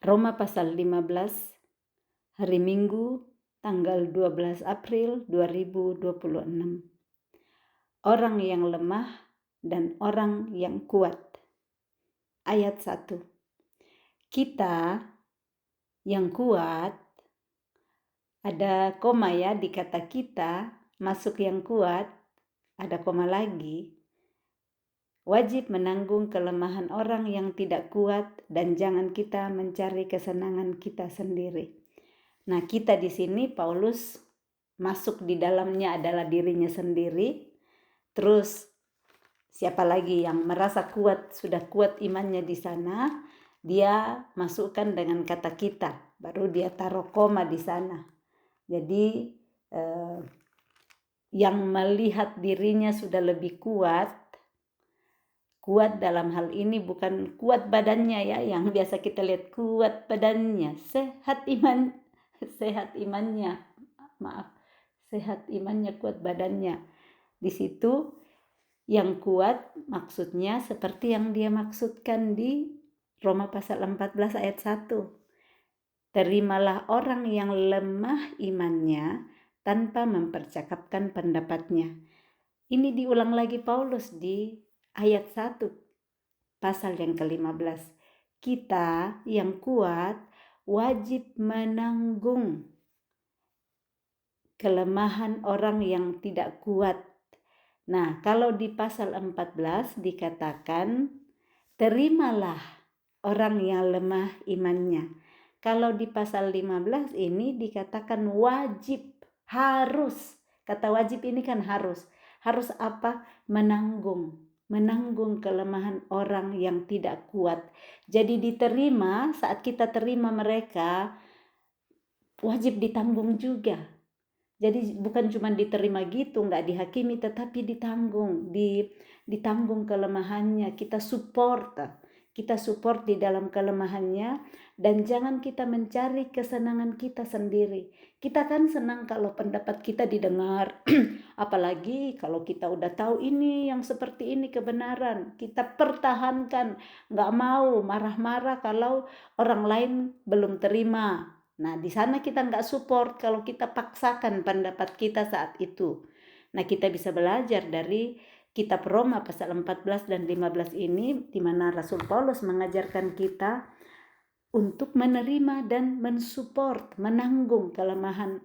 Roma pasal 15, hari Minggu, tanggal 12 April 2026. Orang yang lemah dan orang yang kuat. Ayat 1. Kita yang kuat, ada koma ya di kata kita, masuk yang kuat, ada koma lagi. Wajib menanggung kelemahan orang yang tidak kuat dan jangan kita mencari kesenangan kita sendiri. Nah, kita di sini Paulus masuk di dalamnya adalah dirinya sendiri. Terus siapa lagi yang merasa kuat, sudah kuat imannya di sana, dia masukkan dengan kata kita, baru dia taruh koma di sana. Jadi yang melihat dirinya sudah lebih kuat dalam hal ini bukan kuat badannya ya, yang biasa kita lihat kuat badannya, sehat imannya, sehat imannya, kuat badannya. Di situ yang kuat maksudnya seperti yang dia maksudkan di Roma pasal 14 ayat 1. Terimalah orang yang lemah imannya tanpa mempercakapkan pendapatnya. Ini diulang lagi Paulus di ayat 1 pasal yang ke-15. Kita yang kuat wajib menanggung kelemahan orang yang tidak kuat. Nah, kalau di pasal 14 dikatakan terimalah orang yang lemah imannya. Kalau di pasal 15 ini dikatakan wajib, harus. Kata wajib ini kan harus. Harus apa? Menanggung kelemahan orang yang tidak kuat. Jadi diterima, saat kita terima mereka, wajib ditanggung juga. Jadi bukan cuma diterima gitu, nggak dihakimi, tetapi ditanggung kelemahannya. Kita support di dalam kelemahannya, dan jangan kita mencari kesenangan kita sendiri. Kita kan senang kalau pendapat kita didengar, apalagi kalau kita udah tahu ini yang seperti ini kebenaran, kita pertahankan, nggak mau marah-marah kalau orang lain belum terima. Nah, di sana kita nggak support kalau kita paksakan pendapat kita saat itu. Nah, kita bisa belajar dari kitab Roma pasal 14 dan 15 ini, di mana Rasul Paulus mengajarkan kita untuk menerima dan mensupport, menanggung kelemahan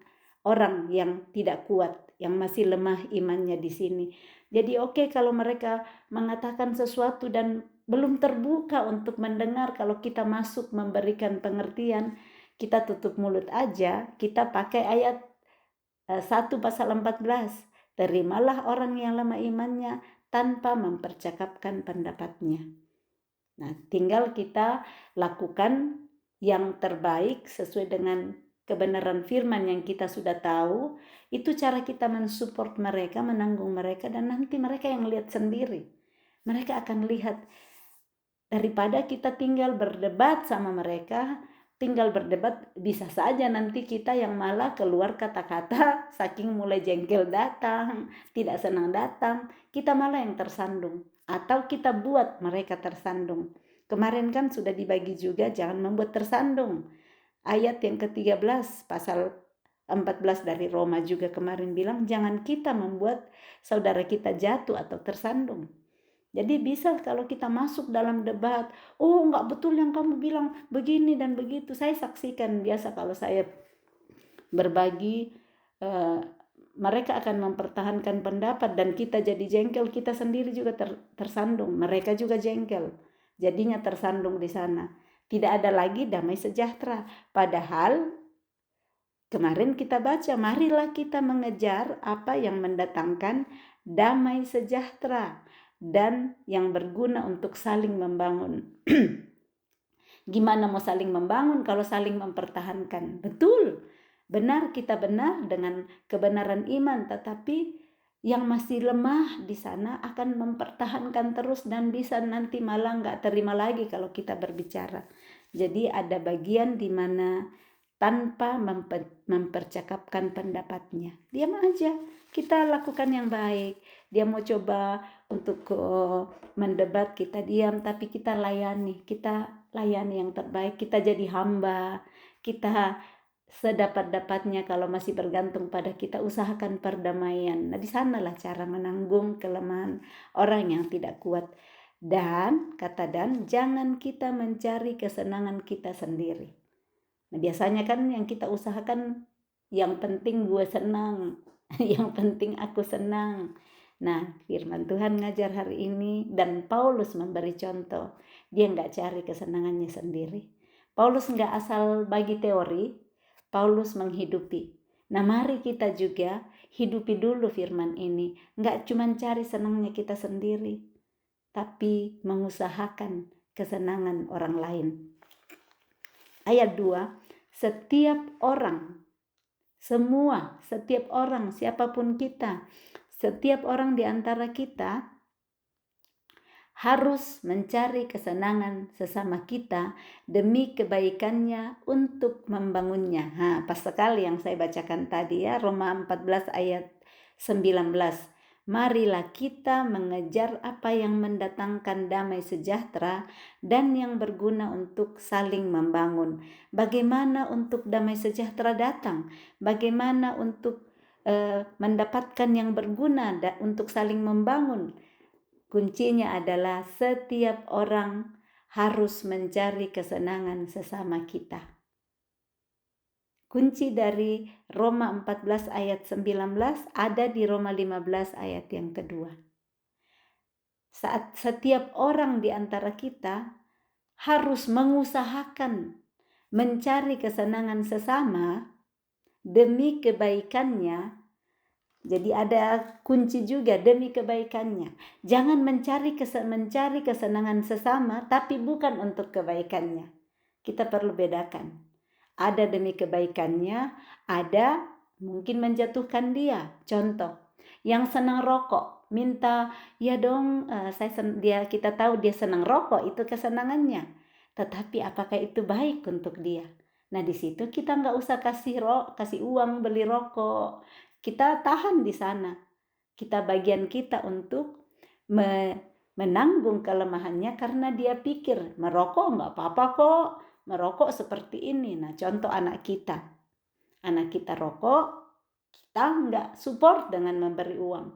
orang yang tidak kuat, yang masih lemah imannya di sini. Jadi oke, kalau mereka mengatakan sesuatu dan belum terbuka untuk mendengar, kalau kita masuk memberikan pengertian, kita tutup mulut aja, kita pakai ayat 1 pasal 14. Terimalah orang yang lemah imannya tanpa mempercakapkan pendapatnya. Nah, tinggal kita lakukan yang terbaik sesuai dengan kebenaran firman yang kita sudah tahu. Itu cara kita mensupport mereka, menanggung mereka, dan nanti mereka yang lihat sendiri. Mereka akan lihat, daripada kita tinggal berdebat sama mereka, bisa saja nanti kita yang malah keluar kata-kata saking mulai jengkel datang, tidak senang datang, kita malah yang tersandung, atau kita buat mereka tersandung. Kemarin kan sudah dibagi juga, jangan membuat tersandung. Ayat yang ke-13 pasal 14 dari Roma juga kemarin bilang, jangan kita membuat saudara kita jatuh atau tersandung. Jadi bisa kalau kita masuk dalam debat, oh enggak betul yang kamu bilang begini dan begitu. Saya saksikan biasa kalau saya berbagi, mereka akan mempertahankan pendapat dan kita jadi jengkel, kita sendiri juga tersandung, mereka juga jengkel. Jadinya tersandung di sana. Tidak ada lagi damai sejahtera. Padahal kemarin kita baca, marilah kita mengejar apa yang mendatangkan damai sejahtera dan yang berguna untuk saling membangun. Gimana mau saling membangun kalau saling mempertahankan? Betul, benar, kita benar dengan kebenaran iman, tetapi yang masih lemah di sana akan mempertahankan terus dan bisa nanti malah nggak terima lagi kalau kita berbicara. Jadi ada bagian di mana tanpa mempercakapkan pendapatnya, diam aja, kita lakukan yang baik. Dia mau coba untuk mendebat, kita diam, tapi kita layani, kita layani yang terbaik, kita jadi hamba, kita sedapat-dapatnya kalau masih bergantung pada kita, usahakan perdamaian. Nah, di sanalah cara menanggung kelemahan orang yang tidak kuat. Dan, kata Dan, jangan kita mencari kesenangan kita sendiri. Nah, biasanya kan yang kita usahakan, yang penting gue senang, yang penting aku senang. Nah, firman Tuhan ngajar hari ini, dan Paulus memberi contoh. Dia nggak cari kesenangannya sendiri. Paulus nggak asal bagi teori, Paulus menghidupi. Nah, mari kita juga hidupi dulu firman ini. Nggak cuma cari senangnya kita sendiri, tapi mengusahakan kesenangan orang lain. Ayat 2, setiap orang, setiap orang, siapapun kita, setiap orang di antara kita harus mencari kesenangan sesama kita demi kebaikannya untuk membangunnya. Pas sekali yang saya bacakan tadi ya, Roma 14 ayat 19. Marilah kita mengejar apa yang mendatangkan damai sejahtera dan yang berguna untuk saling membangun. Bagaimana untuk damai sejahtera datang? Bagaimana untuk mendapatkan yang berguna untuk saling membangun? Kuncinya adalah setiap orang harus mencari kesenangan sesama kita. Kunci dari Roma 14 ayat 19 ada di Roma 15 ayat yang kedua. Saat setiap orang di antara kita harus mengusahakan mencari kesenangan sesama demi kebaikannya. Jadi ada kunci juga, demi kebaikannya. Jangan mencari kesenangan sesama tapi bukan untuk kebaikannya. Kita perlu bedakan. Ada demi kebaikannya, ada mungkin menjatuhkan dia. Contoh, yang senang rokok, minta, ya dong, kita tahu dia senang rokok, itu kesenangannya. Tetapi apakah itu baik untuk dia? Nah, di situ kita nggak usah kasih uang beli rokok. Kita tahan di sana. Kita bagian kita untuk menanggung kelemahannya karena dia pikir merokok nggak apa-apa kok. Merokok seperti ini. Nah, contoh anak kita. Anak kita rokok, kita nggak support dengan memberi uang.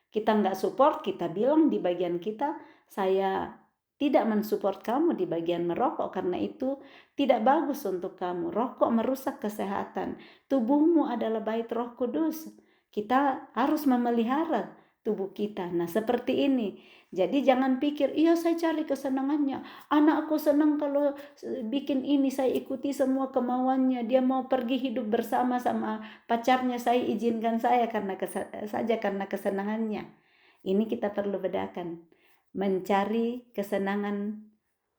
Kita nggak support, kita bilang di bagian kita, saya tidak mensupport kamu di bagian merokok karena itu tidak bagus untuk kamu. Rokok merusak kesehatan. Tubuhmu adalah bait Roh Kudus. Kita harus memelihara tubuh kita. Nah, seperti ini. Jadi jangan pikir, iya saya cari kesenangannya. Anakku senang kalau bikin ini, saya ikuti semua kemauannya. Dia mau pergi hidup bersama sama pacarnya, saya izinkan karena kesenangannya. Ini kita perlu bedakan. Mencari kesenangan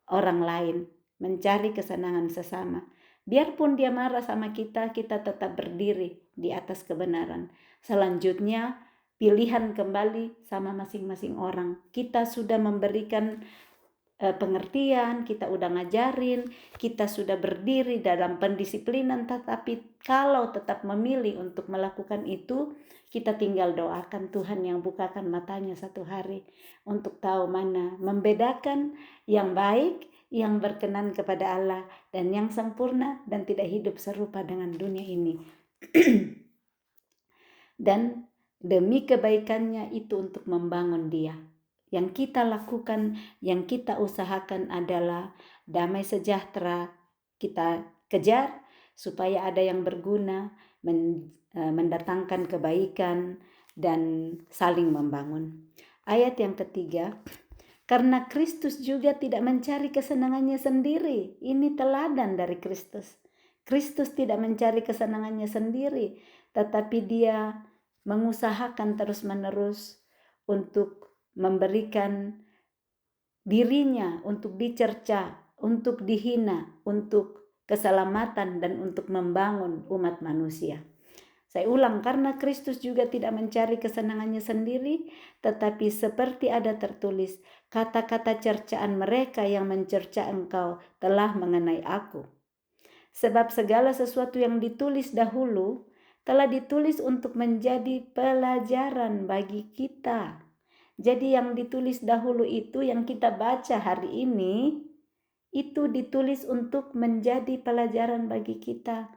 orang lain, mencari kesenangan sesama. Biarpun dia marah sama kita, kita tetap berdiri di atas kebenaran. Selanjutnya, pilihan kembali sama masing-masing orang. Kita sudah memberikan pengertian, kita udah ngajarin, kita sudah berdiri dalam pendisiplinan, tetapi kalau tetap memilih untuk melakukan itu, kita tinggal doakan Tuhan yang bukakan matanya satu hari untuk tahu mana membedakan yang baik, yang berkenan kepada Allah, dan yang sempurna dan tidak hidup serupa dengan dunia ini. Dan demi kebaikannya itu untuk membangun dia. Yang kita lakukan, yang kita usahakan adalah damai sejahtera. Kita kejar supaya ada yang berguna, mendatangkan kebaikan, dan saling membangun. Ayat yang ketiga, karena Kristus juga tidak mencari kesenangannya sendiri. Ini teladan dari Kristus. Kristus tidak mencari kesenangannya sendiri, tetapi dia mengusahakan terus-menerus untuk memberikan dirinya, untuk dicerca, untuk dihina, untuk keselamatan, dan untuk membangun umat manusia. Saya ulang, karena Kristus juga tidak mencari kesenangannya sendiri, tetapi seperti ada tertulis, kata-kata cercaan mereka yang mencerca engkau telah mengenai aku. Sebab segala sesuatu yang ditulis dahulu telah ditulis untuk menjadi pelajaran bagi kita. Jadi yang ditulis dahulu itu yang kita baca hari ini, Itu ditulis untuk menjadi pelajaran bagi kita.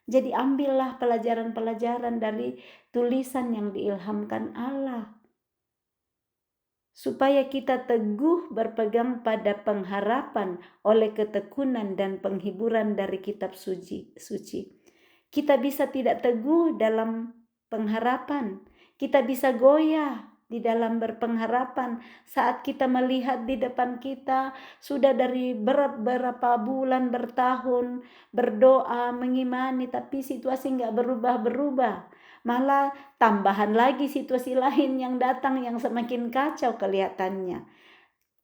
Jadi ambillah pelajaran-pelajaran dari tulisan yang diilhamkan Allah, supaya kita teguh berpegang pada pengharapan oleh ketekunan dan penghiburan dari kitab suci. Kita bisa tidak teguh dalam pengharapan, kita bisa goyah di dalam berpengharapan saat kita melihat di depan kita sudah dari beberapa bulan, bertahun berdoa, mengimani, tapi situasi nggak berubah-berubah. Malah tambahan lagi situasi lain yang datang yang semakin kacau kelihatannya.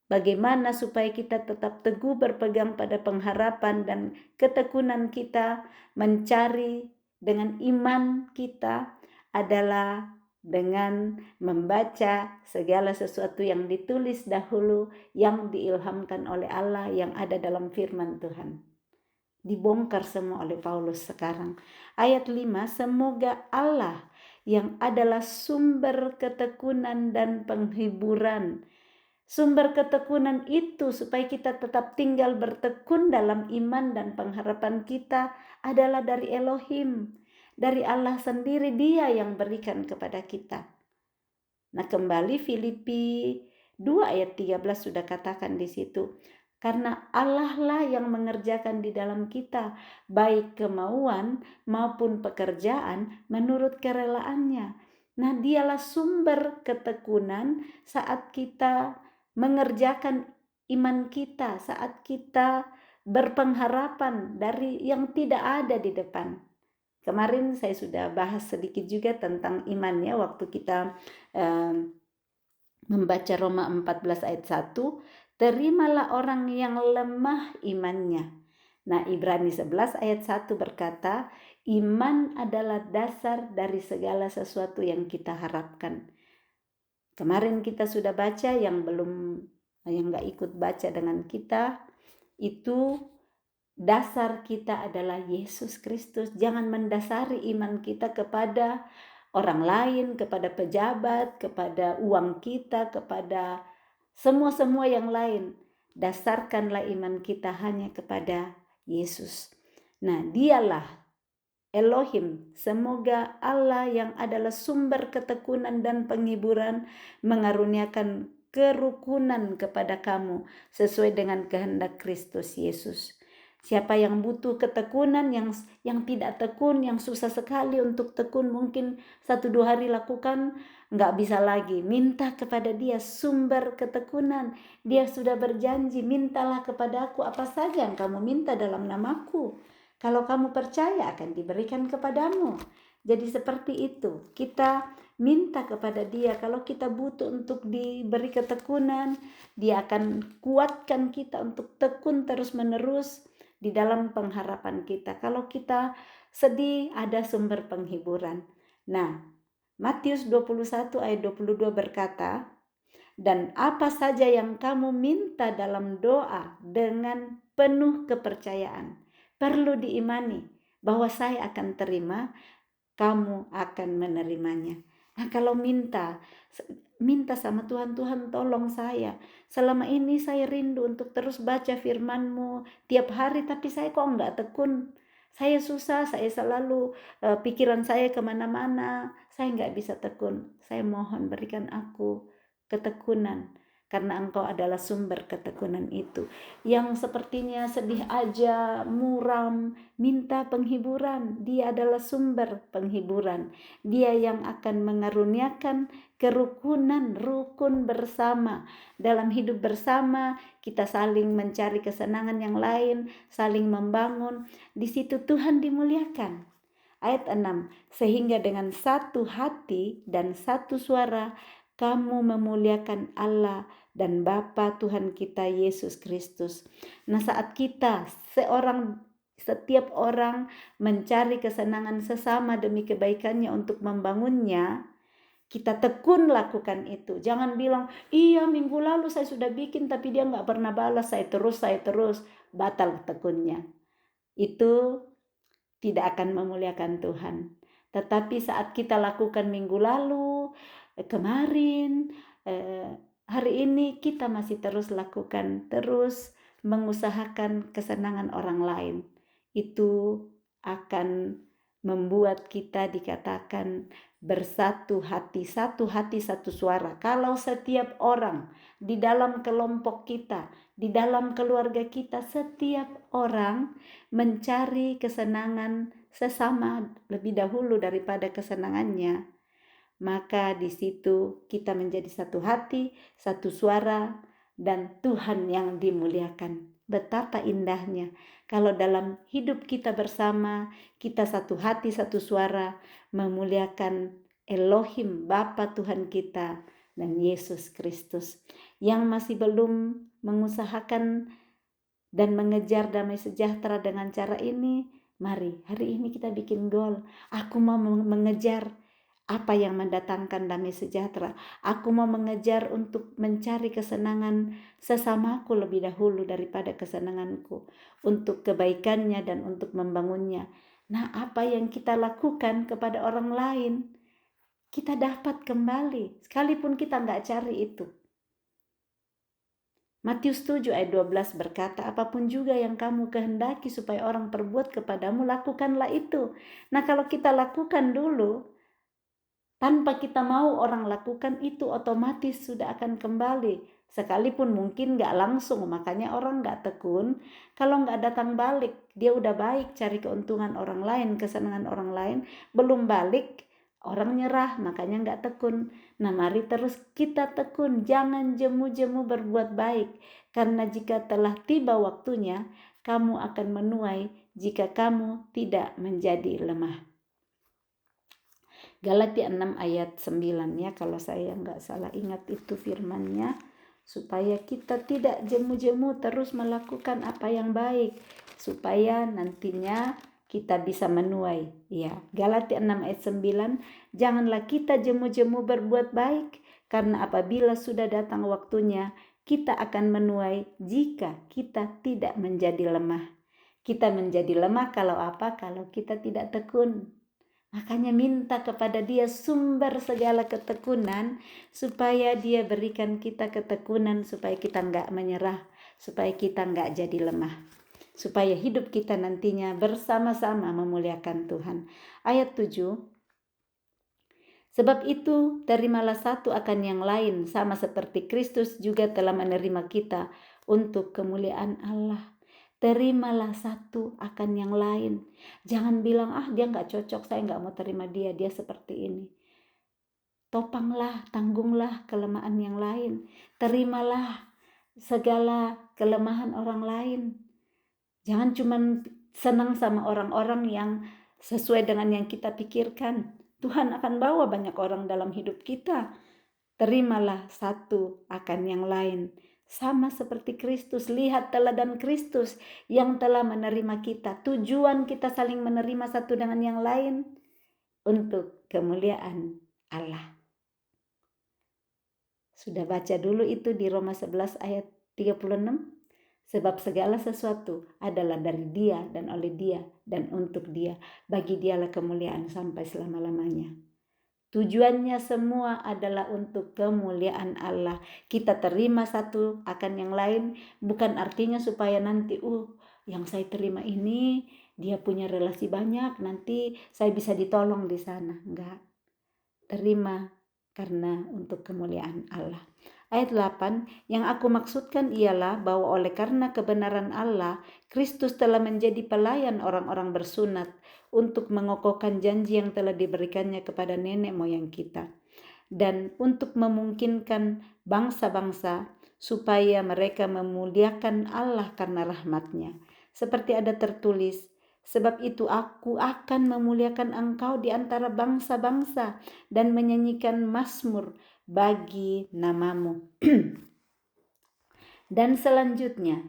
Bagaimana supaya kita tetap teguh berpegang pada pengharapan dan ketekunan kita mencari dengan iman kita adalah dengan membaca segala sesuatu yang ditulis dahulu yang diilhamkan oleh Allah yang ada dalam firman Tuhan. Dibongkar semua oleh Paulus sekarang. Ayat 5, semoga Allah yang adalah sumber ketekunan dan penghiburan. Sumber ketekunan itu supaya kita tetap tinggal bertekun dalam iman dan pengharapan kita adalah dari Elohim. Dari Allah sendiri, Dia yang berikan kepada kita. Nah, kembali Filipi 2 ayat 13 sudah katakan di situ. Karena Allah lah yang mengerjakan di dalam kita baik kemauan maupun pekerjaan menurut kerelaannya. Nah, Dialah sumber ketekunan saat kita mengerjakan iman kita, saat kita berpengharapan dari yang tidak ada di depan. Kemarin saya sudah bahas sedikit juga tentang imannya waktu kita membaca Roma 14 ayat 1, terimalah orang yang lemah imannya. Nah, Ibrani 11 ayat 1 berkata, iman adalah dasar dari segala sesuatu yang kita harapkan. Kemarin kita sudah baca, yang nggak ikut baca dengan kita, itu dasar kita adalah Yesus Kristus. Jangan mendasari iman kita kepada orang lain, kepada pejabat, kepada uang kita, kepada semua yang lain. Dasarkanlah iman kita hanya kepada Yesus. Nah, Dialah Elohim. Semoga Allah yang adalah sumber ketekunan dan penghiburan mengaruniakan kerukunan kepada kamu sesuai dengan kehendak Kristus Yesus. Siapa yang butuh ketekunan, yang tidak tekun, yang susah sekali untuk tekun, mungkin 1-2 hari lakukan, nggak bisa lagi. Minta kepada Dia sumber ketekunan. Dia sudah berjanji, mintalah kepadaku apa saja yang kamu minta dalam namaku. Kalau kamu percaya akan diberikan kepadamu. Jadi seperti itu, kita minta kepada Dia. Kalau kita butuh untuk diberi ketekunan, Dia akan kuatkan kita untuk tekun terus-menerus di dalam pengharapan kita. Kalau kita sedih, ada sumber penghiburan. Nah, Matius 21 ayat 22 berkata, dan apa saja yang kamu minta dalam doa dengan penuh kepercayaan, perlu diimani bahwa saya akan terima, kamu akan menerimanya. Nah, kalau minta sama Tuhan, Tuhan tolong saya. Selama ini saya rindu untuk terus baca firman-Mu tiap hari, tapi saya kok enggak tekun. Saya susah, saya selalu pikiran saya kemana-mana. Saya enggak bisa tekun. Saya mohon berikan aku ketekunan, karena Engkau adalah sumber ketekunan itu. Yang sepertinya sedih aja, muram, minta penghiburan. Dia adalah sumber penghiburan. Dia yang akan mengaruniakan kerukunan, rukun bersama. Dalam hidup bersama, kita saling mencari kesenangan yang lain, saling membangun. Di situ Tuhan dimuliakan. Ayat 6, sehingga dengan satu hati dan satu suara kamu memuliakan Allah dan Bapa Tuhan kita Yesus Kristus. Nah, saat kita setiap orang mencari kesenangan sesama demi kebaikannya untuk membangunnya, kita tekun lakukan itu. Jangan bilang, iya minggu lalu saya sudah bikin tapi dia nggak pernah balas, saya terus, batal tekunnya. Itu tidak akan memuliakan Tuhan. Tetapi saat kita lakukan minggu lalu, kemarin, hari ini kita masih terus lakukan, terus mengusahakan kesenangan orang lain. Itu akan membuat kita dikatakan bersatu hati, satu suara. Kalau setiap orang di dalam kelompok kita, di dalam keluarga kita, setiap orang mencari kesenangan sesama lebih dahulu daripada kesenangannya, maka di situ kita menjadi satu hati, satu suara, dan Tuhan yang dimuliakan. Betapa indahnya kalau dalam hidup kita bersama, kita satu hati, satu suara, memuliakan Elohim, Bapa Tuhan kita, dan Yesus Kristus. Yang masih belum mengusahakan dan mengejar damai sejahtera dengan cara ini, mari hari ini kita bikin goal. Aku mau mengejar apa yang mendatangkan damai sejahtera. Aku mau mengejar untuk mencari kesenangan sesamaku lebih dahulu daripada kesenanganku, untuk kebaikannya dan untuk membangunnya. Nah, apa yang kita lakukan kepada orang lain, kita dapat kembali, sekalipun kita nggak cari itu. Matius 7 ayat 12 berkata, apapun juga yang kamu kehendaki supaya orang perbuat kepadamu, lakukanlah itu. Nah, kalau kita lakukan dulu, tanpa kita mau orang lakukan itu, otomatis sudah akan kembali. Sekalipun mungkin gak langsung, makanya orang gak tekun. Kalau gak datang balik, dia udah baik cari keuntungan orang lain, kesenangan orang lain, belum balik, orang nyerah, makanya gak tekun. Nah, mari terus kita tekun, jangan jemu-jemu berbuat baik. Karena jika telah tiba waktunya, kamu akan menuai jika kamu tidak menjadi lemah. Galatia 6 ayat 9 ya, kalau saya nggak salah ingat itu firmannya, supaya kita tidak jemu-jemu terus melakukan apa yang baik, supaya nantinya kita bisa menuai. Ya, Galatia 6 ayat 9, janganlah kita jemu-jemu berbuat baik, karena apabila sudah datang waktunya, kita akan menuai jika kita tidak menjadi lemah. Kita menjadi lemah kalau apa? Kalau kita tidak tekun. Makanya minta kepada Dia sumber segala ketekunan, supaya Dia berikan kita ketekunan, supaya kita enggak menyerah, supaya kita enggak jadi lemah, supaya hidup kita nantinya bersama-sama memuliakan Tuhan. Ayat 7, sebab itu terimalah satu akan yang lain, sama seperti Kristus juga telah menerima kita untuk kemuliaan Allah. Terimalah satu akan yang lain. Jangan bilang, dia gak cocok, saya gak mau terima dia seperti ini. Topanglah, tanggunglah kelemahan yang lain. Terimalah segala kelemahan orang lain. Jangan cuma senang sama orang-orang yang sesuai dengan yang kita pikirkan. Tuhan akan bawa banyak orang dalam hidup kita. Terimalah satu akan yang lain. Sama seperti Kristus, lihat teladan Kristus yang telah menerima kita. Tujuan kita saling menerima satu dengan yang lain untuk kemuliaan Allah. Sudah baca dulu itu di Roma 11 ayat 36. Sebab segala sesuatu adalah dari Dia dan oleh Dia dan untuk Dia. Bagi Dialah kemuliaan sampai selama-lamanya. Tujuannya semua adalah untuk kemuliaan Allah. Kita terima satu akan yang lain, bukan artinya supaya nanti yang saya terima ini dia punya relasi banyak, nanti saya bisa ditolong di sana. Enggak. Terima karena untuk kemuliaan Allah. Ayat 8, yang aku maksudkan ialah bahwa oleh karena kebenaran Allah, Kristus telah menjadi pelayan orang-orang bersunat untuk mengokohkan janji yang telah diberikannya kepada nenek moyang kita, dan untuk memungkinkan bangsa-bangsa supaya mereka memuliakan Allah karena rahmat-Nya. Seperti ada tertulis, sebab itu aku akan memuliakan engkau di antara bangsa-bangsa dan menyanyikan mazmur bagi namamu. Dan selanjutnya,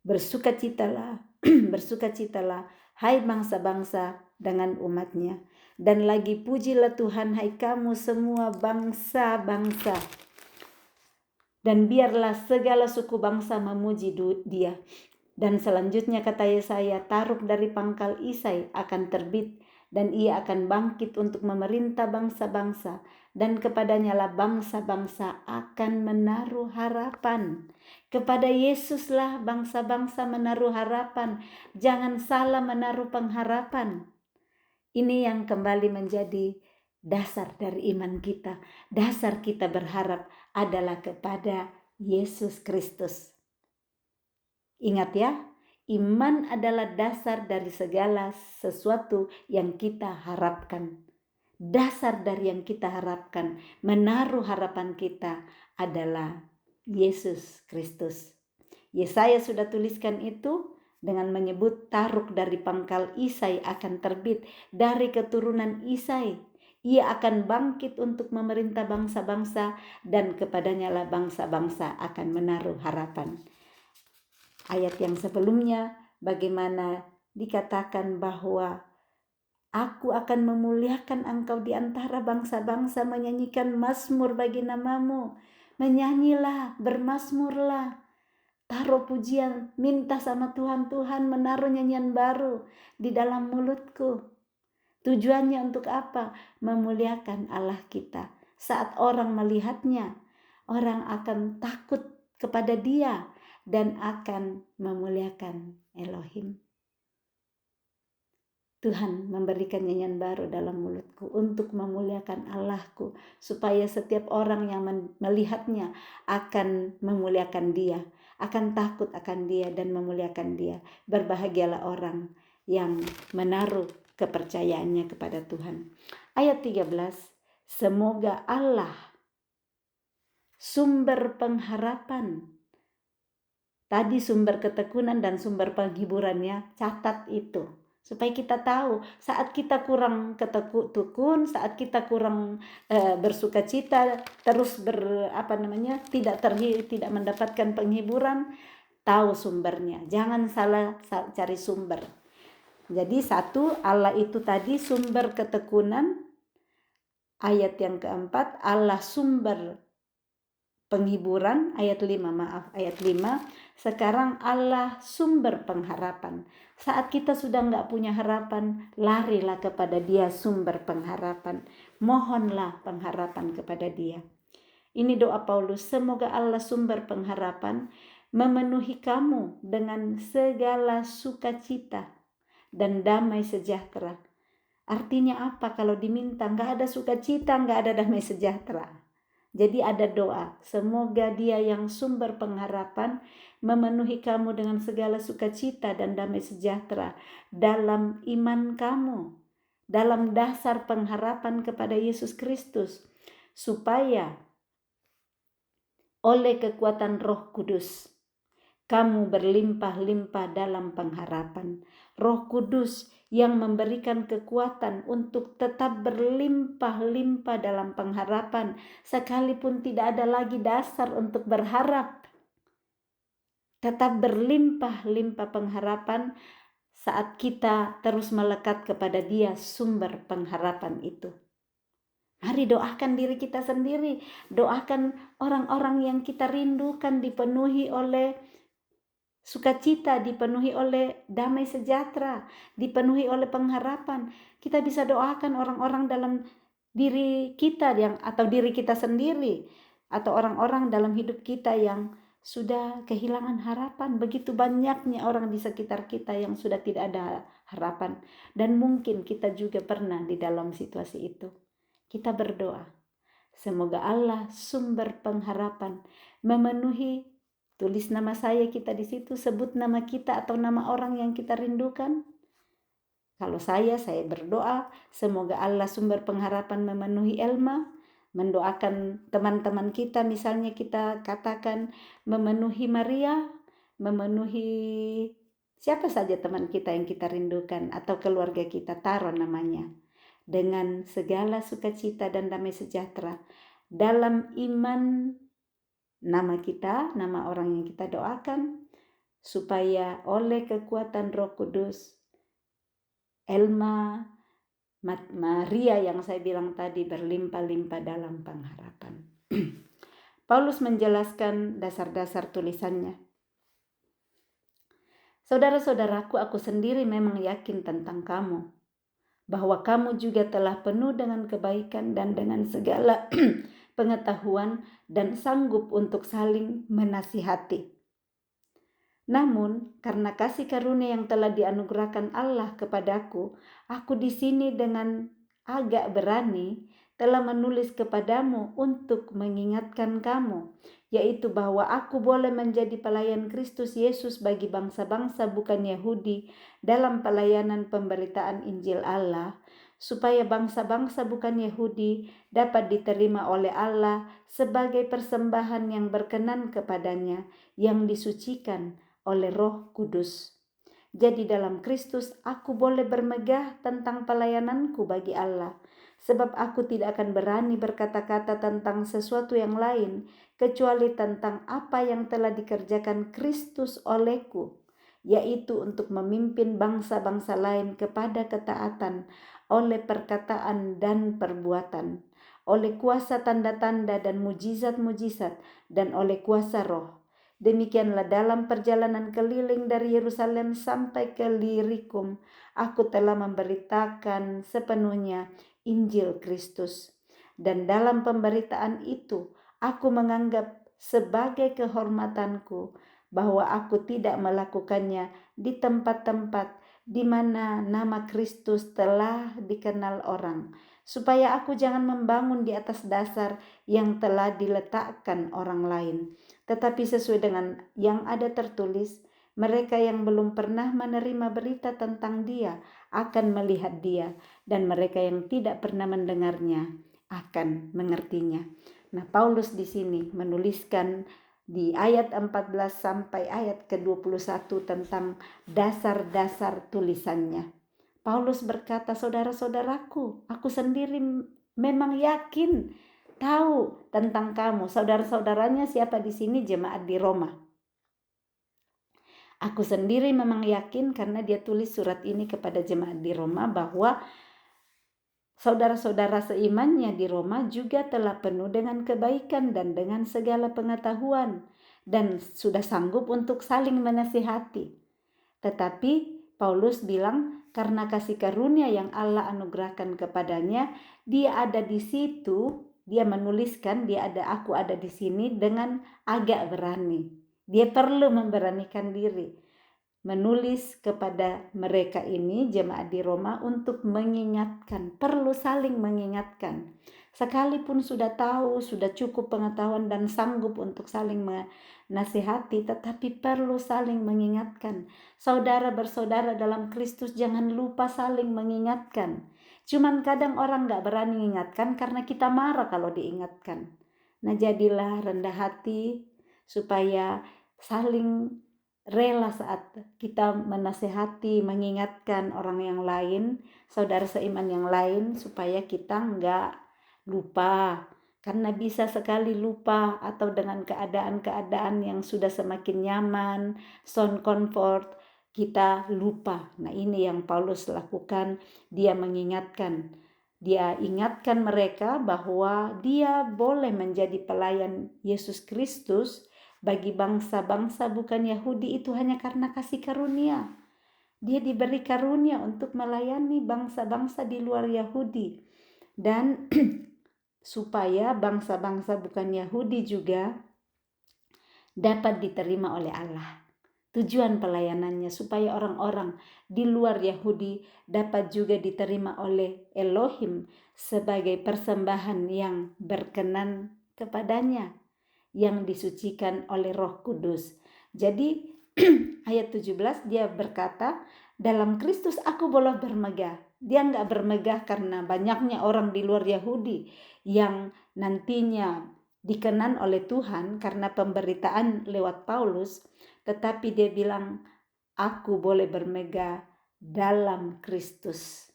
bersukacitalah, bersukacitalah hai bangsa-bangsa dengan umatnya. Dan lagi pujilah Tuhan hai kamu semua bangsa-bangsa. Dan biarlah segala suku bangsa memuji Dia. Dan selanjutnya kata Yesaya, taruk dari pangkal Isai akan terbit dan ia akan bangkit untuk memerintah bangsa-bangsa, dan kepadanya lah bangsa-bangsa akan menaruh harapan. Kepada Yesuslah bangsa-bangsa menaruh harapan. Jangan salah menaruh pengharapan. Ini yang kembali menjadi dasar dari iman kita. Dasar kita berharap adalah kepada Yesus Kristus. Ingat ya, iman adalah dasar dari segala sesuatu yang kita harapkan. Dasar dari yang kita harapkan, menaruh harapan kita adalah Yesus Kristus. Yesaya sudah tuliskan itu dengan menyebut Taruk dari pangkal Isai akan terbit dari keturunan Isai. Ia akan bangkit untuk memerintah bangsa-bangsa, dan kepadanya lah bangsa-bangsa akan menaruh harapan. Ayat yang sebelumnya bagaimana dikatakan bahwa Aku akan memuliakan engkau di antara bangsa-bangsa, menyanyikan mazmur bagi namamu. Menyanyilah, bermazmurlah, taruh pujian, minta sama Tuhan, Tuhan menaruh nyanyian baru di dalam mulutku. Tujuannya untuk apa? Memuliakan Allah kita. Saat orang melihatnya, orang akan takut kepada Dia dan akan memuliakan Elohim. Tuhan memberikan nyanyian baru dalam mulutku untuk memuliakan Allahku, supaya setiap orang yang melihatnya akan memuliakan Dia, akan takut akan Dia dan memuliakan Dia. Berbahagialah orang yang menaruh kepercayaannya kepada Tuhan. Ayat 13, semoga Allah sumber pengharapan. Tadi sumber ketekunan dan sumber penghiburannya, catat itu. Supaya kita tahu saat kita kurang ketekun, saat kita kurang bersuka cita, terus tidak mendapatkan penghiburan, tahu sumbernya. Jangan salah cari sumber. Jadi satu, Allah itu tadi sumber ketekunan. Ayat yang keempat, Allah sumber penghiburan. Ayat 5. Sekarang Allah sumber pengharapan. Saat kita sudah gak punya harapan, larilah kepada Dia sumber pengharapan. Mohonlah pengharapan kepada Dia. Ini doa Paulus, semoga Allah sumber pengharapan memenuhi kamu dengan segala sukacita dan damai sejahtera. Artinya apa kalau diminta? Gak ada sukacita, gak ada damai sejahtera. Jadi ada doa, semoga Dia yang sumber pengharapan memenuhi kamu dengan segala sukacita dan damai sejahtera dalam iman kamu, dalam dasar pengharapan kepada Yesus Kristus, supaya oleh kekuatan Roh Kudus kamu berlimpah-limpah dalam pengharapan. Roh Kudus yang memberikan kekuatan untuk tetap berlimpah-limpah dalam pengharapan, sekalipun tidak ada lagi dasar untuk berharap. Tetap berlimpah-limpah pengharapan saat kita terus melekat kepada Dia sumber pengharapan itu. Mari doakan diri kita sendiri, doakan orang-orang yang kita rindukan dipenuhi oleh sukacita, dipenuhi oleh damai sejahtera, dipenuhi oleh pengharapan. Kita bisa doakan orang-orang dalam diri kita atau diri kita sendiri, atau orang-orang dalam hidup kita yang sudah kehilangan harapan. Begitu banyaknya orang di sekitar kita yang sudah tidak ada harapan, dan mungkin kita juga pernah di dalam situasi itu. Kita berdoa, semoga Allah sumber pengharapan memenuhi. Tulis nama saya kita di situ, sebut nama kita atau nama orang yang kita rindukan. Kalau saya berdoa, semoga Allah sumber pengharapan memenuhi Elma, mendoakan teman-teman kita, misalnya kita katakan memenuhi Maria, memenuhi siapa saja teman kita yang kita rindukan atau keluarga kita, taruh namanya. Dengan segala sukacita dan damai sejahtera dalam iman, nama kita, nama orang yang kita doakan, supaya oleh kekuatan Roh Kudus, Elma, Maria yang saya bilang tadi berlimpah-limpah dalam pengharapan. Paulus menjelaskan dasar-dasar tulisannya. Saudara-saudaraku, aku sendiri memang yakin tentang kamu, bahwa kamu juga telah penuh dengan kebaikan dan dengan segala pengetahuan dan sanggup untuk saling menasihati. Namun, karena kasih karunia yang telah dianugerahkan Allah kepadaku, aku di sini dengan agak berani telah menulis kepadamu untuk mengingatkan kamu, yaitu bahwa aku boleh menjadi pelayan Kristus Yesus bagi bangsa-bangsa bukan Yahudi dalam pelayanan pemberitaan Injil Allah, supaya bangsa-bangsa bukan Yahudi dapat diterima oleh Allah sebagai persembahan yang berkenan kepadanya, yang disucikan oleh Roh Kudus. Jadi dalam Kristus aku boleh bermegah tentang pelayananku bagi Allah, sebab aku tidak akan berani berkata-kata tentang sesuatu yang lain kecuali tentang apa yang telah dikerjakan Kristus olehku, yaitu untuk memimpin bangsa-bangsa lain kepada ketaatan oleh perkataan dan perbuatan, oleh kuasa tanda-tanda dan mujizat-mujizat, dan oleh kuasa Roh. Demikianlah dalam perjalanan keliling dari Yerusalem sampai ke Lirikum, aku telah memberitakan sepenuhnya Injil Kristus. Dan dalam pemberitaan itu, aku menganggap sebagai kehormatanku bahwa aku tidak melakukannya di tempat-tempat di mana nama Kristus telah dikenal orang, supaya aku jangan membangun di atas dasar yang telah diletakkan orang lain, tetapi sesuai dengan yang ada tertulis, mereka yang belum pernah menerima berita tentang Dia akan melihat Dia, dan mereka yang tidak pernah mendengarnya akan mengertinya. Nah, Paulus di sini menuliskan di ayat 14 sampai ayat ke-21 tentang dasar-dasar tulisannya. Paulus berkata, saudara-saudaraku, aku sendiri memang yakin tahu tentang kamu. Saudara-saudaranya siapa di sini? Jemaat di Roma. Aku sendiri memang yakin karena dia tulis surat ini kepada jemaat di Roma bahwa saudara-saudara seimannya di Roma juga telah penuh dengan kebaikan dan dengan segala pengetahuan dan sudah sanggup untuk saling menasihati. Tetapi Paulus bilang karena kasih karunia yang Allah anugerahkan kepadanya, dia ada di situ. Dia menuliskan aku ada di sini dengan agak berani. Dia perlu memberanikan diri menulis kepada mereka ini jemaat di Roma untuk mengingatkan, perlu saling mengingatkan. Sekalipun sudah tahu, sudah cukup pengetahuan dan sanggup untuk saling menasihati, tetapi perlu saling mengingatkan. Saudara bersaudara dalam Kristus, jangan lupa saling mengingatkan. Cuman kadang orang gak berani mengingatkan karena kita marah kalau diingatkan. Nah, jadilah rendah hati supaya saling rela saat kita menasehati, mengingatkan orang yang lain, saudara seiman yang lain, supaya kita enggak lupa. Karena bisa sekali lupa atau dengan keadaan-keadaan yang sudah semakin nyaman, sound comfort, kita lupa. Nah, ini yang Paulus lakukan, dia mengingatkan. Dia ingatkan mereka bahwa dia boleh menjadi pelayan Yesus Kristus bagi bangsa-bangsa bukan Yahudi itu hanya karena kasih karunia. Dia diberi karunia untuk melayani bangsa-bangsa di luar Yahudi. Dan supaya bangsa-bangsa bukan Yahudi juga dapat diterima oleh Allah. Tujuan pelayanannya supaya orang-orang di luar Yahudi dapat juga diterima oleh Elohim sebagai persembahan yang berkenan kepadanya, yang disucikan oleh Roh Kudus. Jadi ayat 17 dia berkata, dalam Kristus aku boleh bermegah. Dia enggak bermegah karena banyaknya orang di luar Yahudi yang nantinya dikenan oleh Tuhan karena pemberitaan lewat Paulus, tetapi dia bilang, aku boleh bermegah dalam Kristus.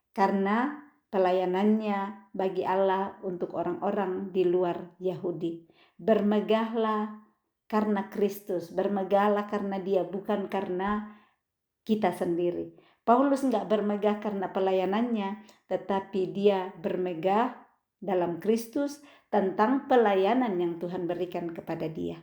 Karena pelayanannya bagi Allah untuk orang-orang di luar Yahudi. Bermegahlah karena Kristus, bermegahlah karena dia, bukan karena kita sendiri. Paulus enggak bermegah karena pelayanannya, tetapi dia bermegah dalam Kristus tentang pelayanan yang Tuhan berikan kepada dia.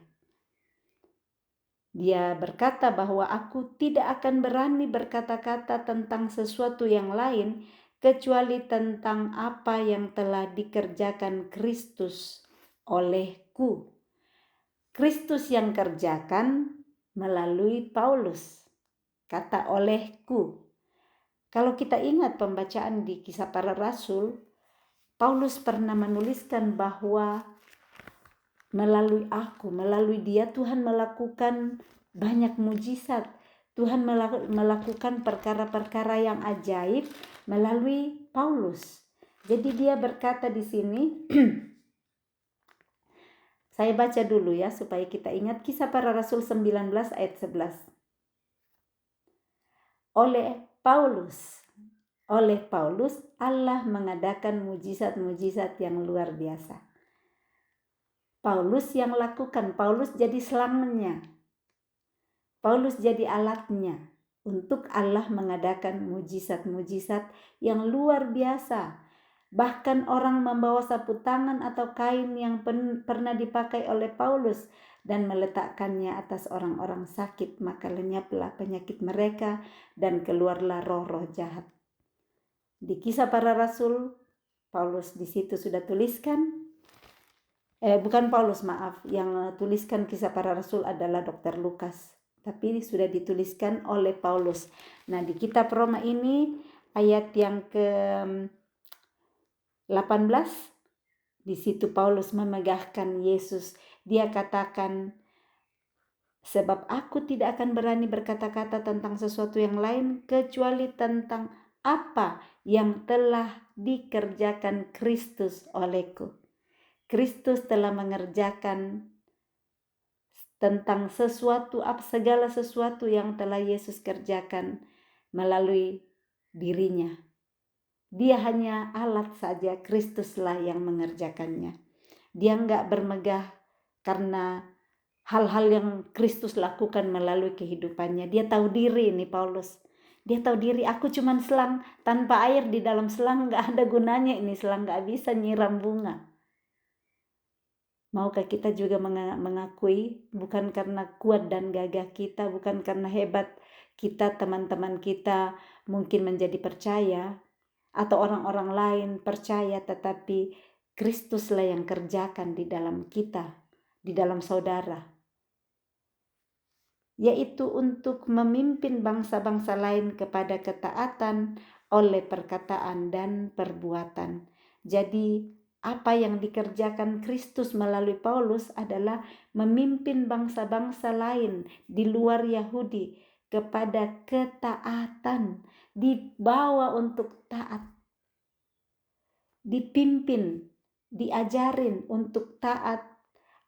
Dia berkata bahwa aku tidak akan berani berkata-kata tentang sesuatu yang lain kecuali tentang apa yang telah dikerjakan Kristus olehku. Kristus yang kerjakan melalui Paulus. Kata olehku. Kalau kita ingat pembacaan di Kisah Para Rasul, Paulus pernah menuliskan bahwa melalui dia Tuhan melakukan banyak mujizat. Tuhan melakukan perkara-perkara yang ajaib melalui Paulus. Jadi dia berkata di sini, saya baca dulu ya supaya kita ingat Kisah Para Rasul 19 ayat 11. Oleh Paulus Allah mengadakan mujizat-mujizat yang luar biasa. Paulus yang lakukan, Paulus jadi selangnya. Paulus jadi alatnya untuk Allah mengadakan mujizat-mujizat yang luar biasa. Bahkan orang membawa sapu tangan atau kain yang pernah dipakai oleh Paulus dan meletakkannya atas orang-orang sakit, maka lenyaplah penyakit mereka dan keluarlah roh-roh jahat. Di Kisah Para Rasul, Paulus di situ sudah tuliskan, yang tuliskan Kisah Para Rasul adalah Dr. Lukas, tapi sudah dituliskan oleh Paulus. Nah, di kitab Roma ini ayat yang ke-18, di situ Paulus memegahkan Yesus. Dia katakan, sebab aku tidak akan berani berkata-kata tentang sesuatu yang lain kecuali tentang apa yang telah dikerjakan Kristus olehku. Kristus telah mengerjakan tentang segala sesuatu yang telah Yesus kerjakan melalui dirinya. Dia hanya alat saja, Kristuslah yang mengerjakannya. Dia enggak bermegah karena hal-hal yang Kristus lakukan melalui kehidupannya. Dia tahu diri ini Paulus. Dia tahu diri, aku cuman selang, tanpa air di dalam selang enggak ada gunanya ini selang, enggak bisa nyiram bunga. Maukah kita juga mengakui, bukan karena kuat dan gagah kita, bukan karena hebat kita, teman-teman kita mungkin menjadi percaya, atau orang-orang lain percaya, tetapi Kristuslah yang kerjakan di dalam kita, di dalam saudara. Yaitu untuk memimpin bangsa-bangsa lain kepada ketaatan oleh perkataan dan perbuatan. Jadi apa yang dikerjakan Kristus melalui Paulus adalah memimpin bangsa-bangsa lain di luar Yahudi kepada ketaatan, dibawa untuk taat, dipimpin, diajarin untuk taat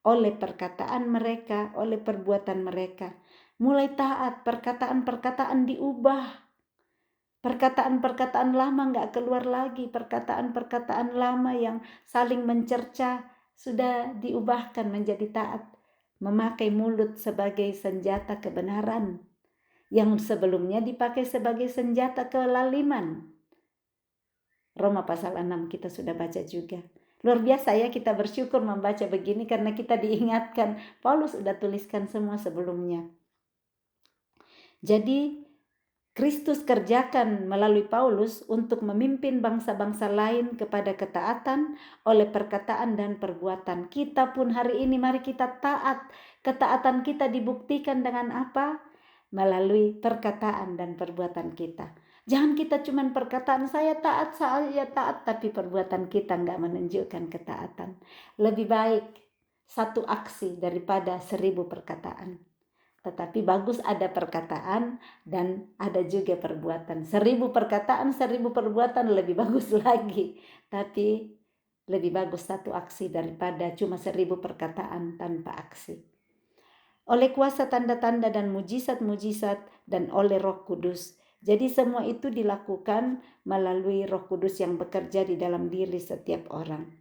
oleh perkataan mereka, oleh perbuatan mereka. Mulai taat, perkataan-perkataan diubah. Perkataan-perkataan lama enggak keluar lagi, perkataan-perkataan lama yang saling mencerca sudah diubahkan menjadi taat. Memakai mulut sebagai senjata kebenaran, yang sebelumnya dipakai sebagai senjata kelaliman. Roma pasal 6 kita sudah baca juga. Luar biasa ya, kita bersyukur membaca begini karena kita diingatkan, Paulus sudah tuliskan semua sebelumnya. Jadi Kristus kerjakan melalui Paulus untuk memimpin bangsa-bangsa lain kepada ketaatan oleh perkataan dan perbuatan. Kita pun hari ini mari kita taat. Ketaatan kita dibuktikan dengan apa? Melalui perkataan dan perbuatan kita. Jangan kita cuma perkataan saya taat, tapi perbuatan kita enggak menunjukkan ketaatan. Lebih baik satu aksi daripada 1000 perkataan. Tetapi bagus ada perkataan dan ada juga perbuatan. 1000 perkataan, 1000 perbuatan lebih bagus lagi. Tapi lebih bagus satu aksi daripada cuma 1000 perkataan tanpa aksi. Oleh kuasa tanda-tanda dan mujizat-mujizat dan oleh Roh Kudus. Jadi semua itu dilakukan melalui Roh Kudus yang bekerja di dalam diri setiap orang.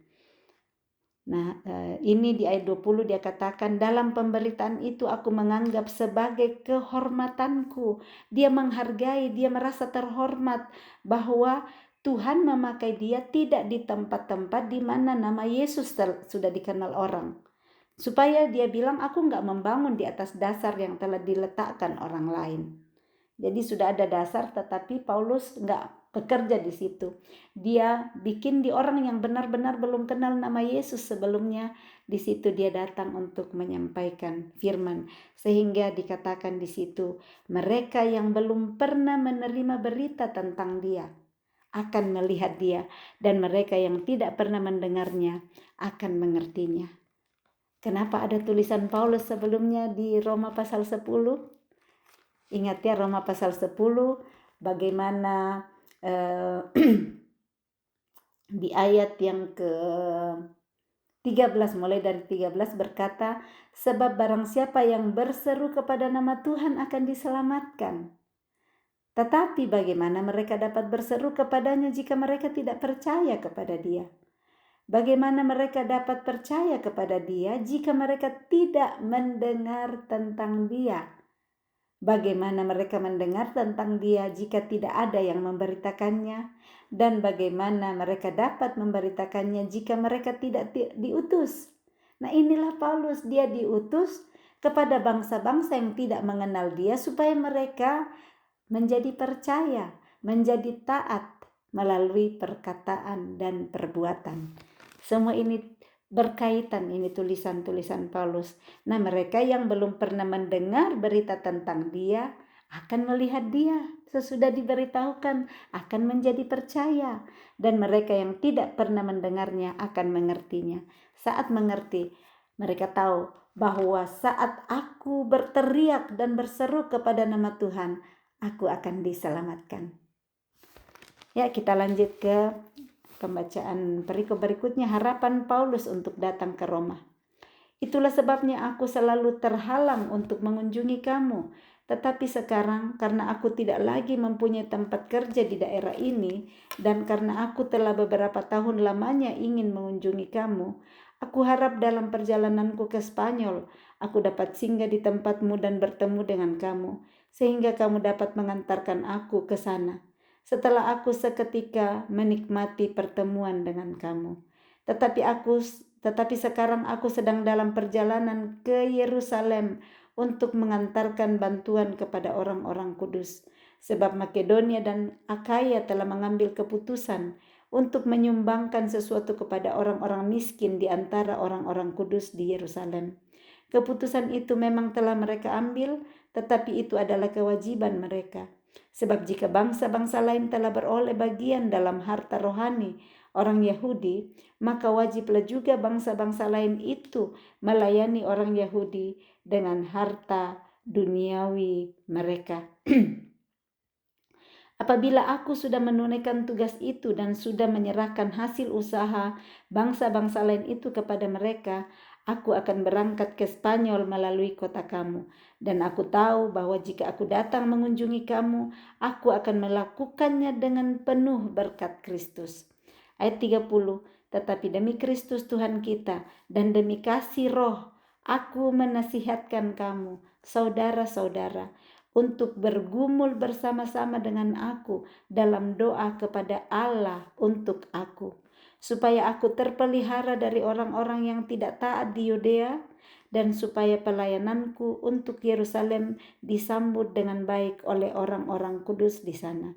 Nah, ini di ayat 20 dia katakan, dalam pemberitaan itu aku menganggap sebagai kehormatanku. Dia menghargai, dia merasa terhormat bahwa Tuhan memakai dia tidak di tempat-tempat di mana nama Yesus sudah dikenal orang. Supaya dia bilang, aku nggak membangun di atas dasar yang telah diletakkan orang lain. Jadi sudah ada dasar, tetapi Paulus nggak bekerja di situ. Dia bikin di orang yang benar-benar belum kenal nama Yesus sebelumnya. Di situ dia datang untuk menyampaikan firman. Sehingga dikatakan di situ, mereka yang belum pernah menerima berita tentang dia akan melihat dia, dan mereka yang tidak pernah mendengarnya akan mengertinya. Kenapa ada tulisan Paulus sebelumnya di Roma pasal 10? Ingat ya, Roma pasal 10, bagaimana di ayat yang ke 13, mulai dari 13 berkata, sebab barang siapa yang berseru kepada nama Tuhan akan diselamatkan. Tetapi bagaimana mereka dapat berseru kepadanya jika mereka tidak percaya kepada dia? Bagaimana mereka dapat percaya kepada dia jika mereka tidak mendengar tentang dia? Bagaimana mereka mendengar tentang dia jika tidak ada yang memberitakannya? Dan bagaimana mereka dapat memberitakannya jika mereka tidak diutus? Nah, inilah Paulus, dia diutus kepada bangsa-bangsa yang tidak mengenal dia supaya mereka menjadi percaya, menjadi taat melalui perkataan dan perbuatan. Semua ini berkaitan, ini tulisan-tulisan Paulus. Nah, mereka yang belum pernah mendengar berita tentang dia akan melihat dia sesudah diberitahukan, akan menjadi percaya, dan mereka yang tidak pernah mendengarnya akan mengertinya. Saat mengerti, mereka tahu bahwa saat aku berteriak dan berseru kepada nama Tuhan, aku akan diselamatkan. Ya, kita lanjut ke pembacaan perikop berikutnya, harapan Paulus untuk datang ke Roma. Itulah sebabnya aku selalu terhalang untuk mengunjungi kamu. Tetapi sekarang karena aku tidak lagi mempunyai tempat kerja di daerah ini, dan karena aku telah beberapa tahun lamanya ingin mengunjungi kamu, aku harap dalam perjalananku ke Spanyol, aku dapat singgah di tempatmu dan bertemu dengan kamu, sehingga kamu dapat mengantarkan aku ke sana. Setelah aku seketika menikmati pertemuan dengan kamu. Tetapi sekarang aku sedang dalam perjalanan ke Yerusalem untuk mengantarkan bantuan kepada orang-orang kudus. Sebab Makedonia dan Akaya telah mengambil keputusan untuk menyumbangkan sesuatu kepada orang-orang miskin di antara orang-orang kudus di Yerusalem. Keputusan itu memang telah mereka ambil, tetapi itu adalah kewajiban mereka. Sebab jika bangsa-bangsa lain telah beroleh bagian dalam harta rohani orang Yahudi, maka wajiblah juga bangsa-bangsa lain itu melayani orang Yahudi dengan harta duniawi mereka. Apabila aku sudah menunaikan tugas itu dan sudah menyerahkan hasil usaha bangsa-bangsa lain itu kepada mereka, aku akan berangkat ke Spanyol melalui kota kamu. Dan aku tahu bahwa jika aku datang mengunjungi kamu, aku akan melakukannya dengan penuh berkat Kristus. Ayat 30, tetapi demi Kristus Tuhan kita dan demi kasih roh, aku menasihatkan kamu, saudara-saudara, untuk bergumul bersama-sama dengan aku dalam doa kepada Allah untuk aku, supaya aku terpelihara dari orang-orang yang tidak taat di Yudea, dan supaya pelayananku untuk Yerusalem disambut dengan baik oleh orang-orang kudus di sana,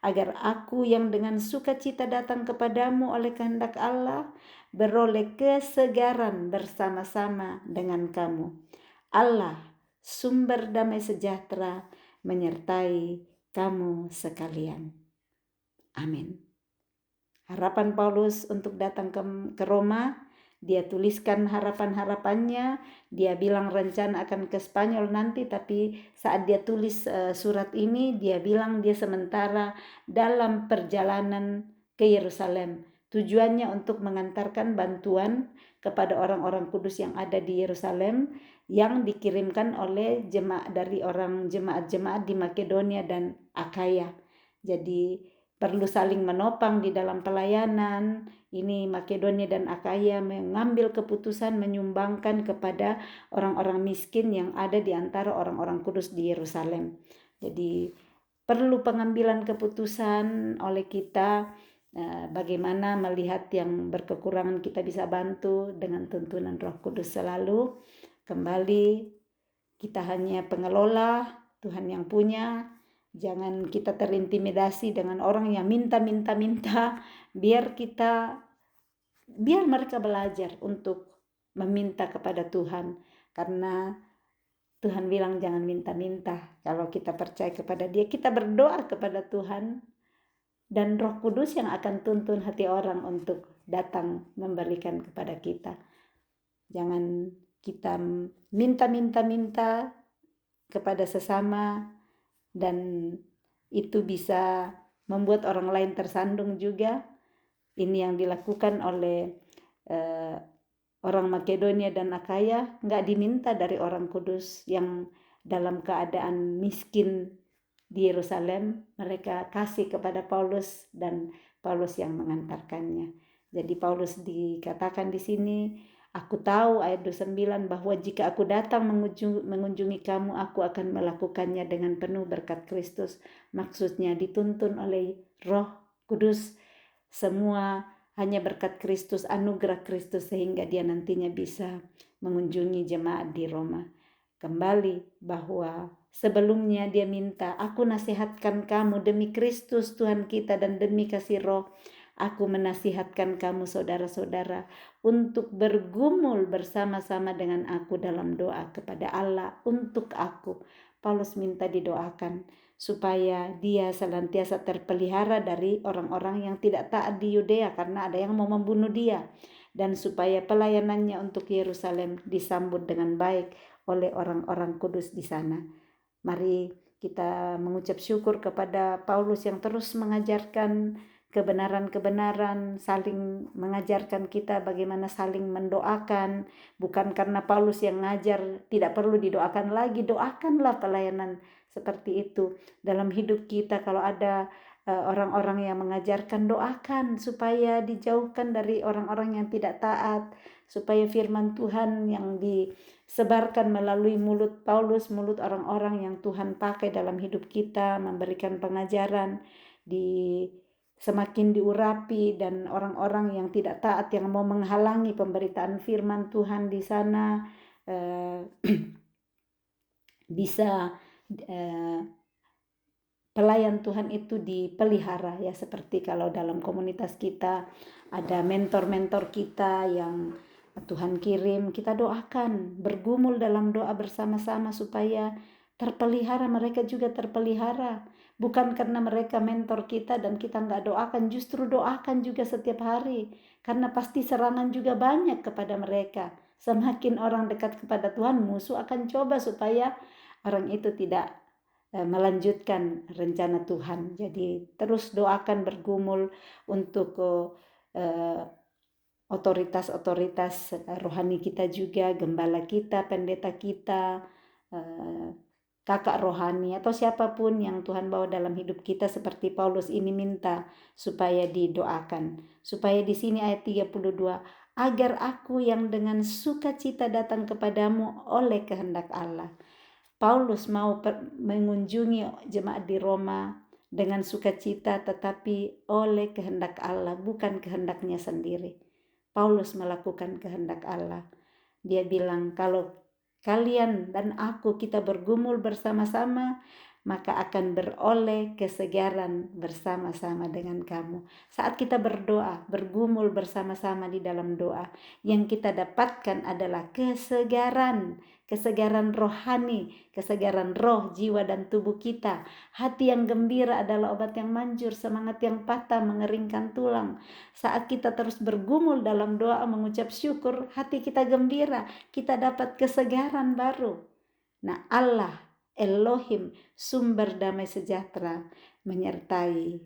agar aku yang dengan sukacita datang kepadamu oleh kehendak Allah, beroleh kesegaran bersama-sama dengan kamu. Allah, sumber damai sejahtera, menyertai kamu sekalian. Amin. Harapan Paulus untuk datang ke Roma, dia tuliskan harapan-harapannya, dia bilang rencana akan ke Spanyol nanti, tapi saat dia tulis surat ini, dia bilang dia sementara dalam perjalanan ke Yerusalem. Tujuannya untuk mengantarkan bantuan kepada orang-orang kudus yang ada di Yerusalem yang dikirimkan oleh jemaat-jemaat di Makedonia dan Akaya. Jadi perlu saling menopang di dalam pelayanan. Ini Makedonia dan Akaya mengambil keputusan menyumbangkan kepada orang-orang miskin yang ada di antara orang-orang kudus di Yerusalem. Jadi perlu pengambilan keputusan oleh kita bagaimana melihat yang berkekurangan kita bisa bantu dengan tuntunan Roh Kudus selalu. Kembali, kita hanya pengelola, Tuhan yang punya. Jangan kita terintimidasi dengan orang yang minta. Biar mereka belajar untuk meminta kepada Tuhan. Karena Tuhan bilang jangan minta-minta. Kalau kita percaya kepada Dia, kita berdoa kepada Tuhan, dan Roh Kudus yang akan tuntun hati orang untuk datang memberikan kepada kita. Jangan kita minta kepada sesama, dan itu bisa membuat orang lain tersandung juga. Ini yang dilakukan oleh orang Makedonia dan Akaya, nggak diminta dari orang kudus yang dalam keadaan miskin di Yerusalem. Mereka kasih kepada Paulus dan Paulus yang mengantarkannya. Jadi Paulus dikatakan di sini, aku tahu ayat 29 bahwa jika aku datang mengunjungi kamu, aku akan melakukannya dengan penuh berkat Kristus. Maksudnya dituntun oleh Roh Kudus, semua hanya berkat Kristus, anugerah Kristus, sehingga dia nantinya bisa mengunjungi jemaat di Roma. Kembali bahwa sebelumnya dia minta, aku nasihatkan kamu demi Kristus Tuhan kita dan demi kasih Roh, aku menasihatkan kamu saudara-saudara untuk bergumul bersama-sama dengan aku dalam doa kepada Allah untuk aku. Paulus minta didoakan supaya dia senantiasa terpelihara dari orang-orang yang tidak taat di Yudea karena ada yang mau membunuh dia, dan supaya pelayanannya untuk Yerusalem disambut dengan baik oleh orang-orang kudus di sana. Mari kita mengucap syukur kepada Paulus yang terus mengajarkan kebenaran-kebenaran, saling mengajarkan kita bagaimana saling mendoakan. Bukan karena Paulus yang ngajar tidak perlu didoakan lagi, doakanlah pelayanan seperti itu dalam hidup kita. Kalau ada orang-orang yang mengajarkan, doakan supaya dijauhkan dari orang-orang yang tidak taat, supaya firman Tuhan yang disebarkan melalui mulut Paulus, mulut orang-orang yang Tuhan pakai dalam hidup kita, memberikan pengajaran, semakin diurapi, dan orang-orang yang tidak taat yang mau menghalangi pemberitaan firman Tuhan di sana bisa pelayan Tuhan itu dipelihara, ya. Seperti kalau dalam komunitas kita ada mentor-mentor kita yang Tuhan kirim, kita doakan, bergumul dalam doa bersama-sama supaya terpelihara, mereka juga terpelihara. Bukan karena mereka mentor kita dan kita nggak doakan, justru doakan juga setiap hari, karena pasti serangan juga banyak kepada mereka. Semakin orang dekat kepada Tuhan, musuh akan coba supaya orang itu tidak melanjutkan rencana Tuhan. Jadi terus doakan, bergumul untuk otoritas rohani kita juga, gembala kita, pendeta kita, kakak rohani, atau siapapun yang Tuhan bawa dalam hidup kita. Seperti Paulus ini minta supaya didoakan. Supaya di sini ayat 32, agar aku yang dengan sukacita datang kepadamu oleh kehendak Allah. Paulus mau mengunjungi jemaat di Roma dengan sukacita, tetapi oleh kehendak Allah, bukan kehendaknya sendiri. Paulus melakukan kehendak Allah. Dia bilang, kalau kalian dan aku kita bergumul bersama-sama, maka akan beroleh kesegaran bersama-sama dengan kamu. Saat kita berdoa, bergumul bersama-sama di dalam doa, yang kita dapatkan adalah kesegaran rohani, kesegaran roh, jiwa, dan tubuh kita. Hati yang gembira adalah obat yang manjur, semangat yang patah mengeringkan tulang. Saat kita terus bergumul dalam doa, mengucap syukur, hati kita gembira, kita dapat kesegaran baru. Nah, Allah, Elohim, sumber damai sejahtera, menyertai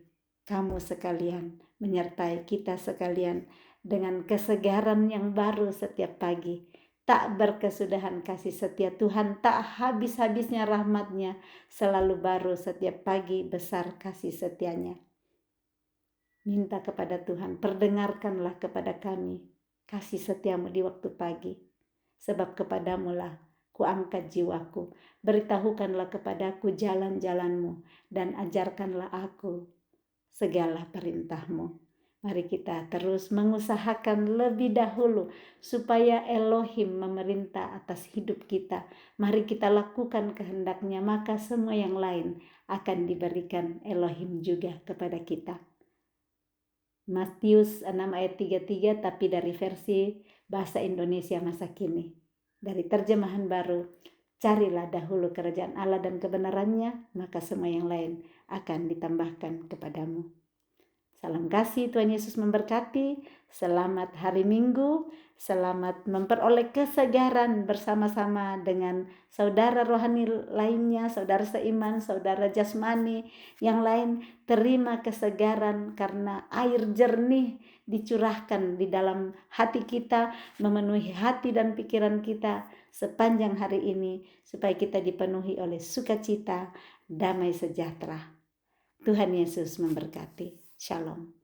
kamu sekalian, menyertai kita sekalian dengan kesegaran yang baru setiap pagi. Tak berkesudahan kasih setia Tuhan, tak habis-habisnya rahmatnya, selalu baru setiap pagi, besar kasih setianya. Minta kepada Tuhan, perdengarkanlah kepada kami kasih setiamu di waktu pagi, sebab kepadamulah kuangkat jiwaku. Beritahukanlah kepadaku jalan-jalanmu, dan ajarkanlah aku segala perintahmu. Mari kita terus mengusahakan lebih dahulu supaya Elohim memerintah atas hidup kita. Mari kita lakukan kehendaknya, maka semua yang lain akan diberikan Elohim juga kepada kita. Matius 6 ayat 33 tapi dari versi bahasa Indonesia masa kini. Dari terjemahan baru, carilah dahulu kerajaan Allah dan kebenarannya, maka semua yang lain akan ditambahkan kepadamu. Salam kasih, Tuhan Yesus memberkati. Selamat hari Minggu, selamat memperoleh kesegaran bersama-sama dengan saudara rohani lainnya, saudara seiman, saudara jasmani yang lain. Terima kesegaran karena air jernih dicurahkan di dalam hati kita, memenuhi hati dan pikiran kita sepanjang hari ini, supaya kita dipenuhi oleh sukacita, damai sejahtera. Tuhan Yesus memberkati. Shalom.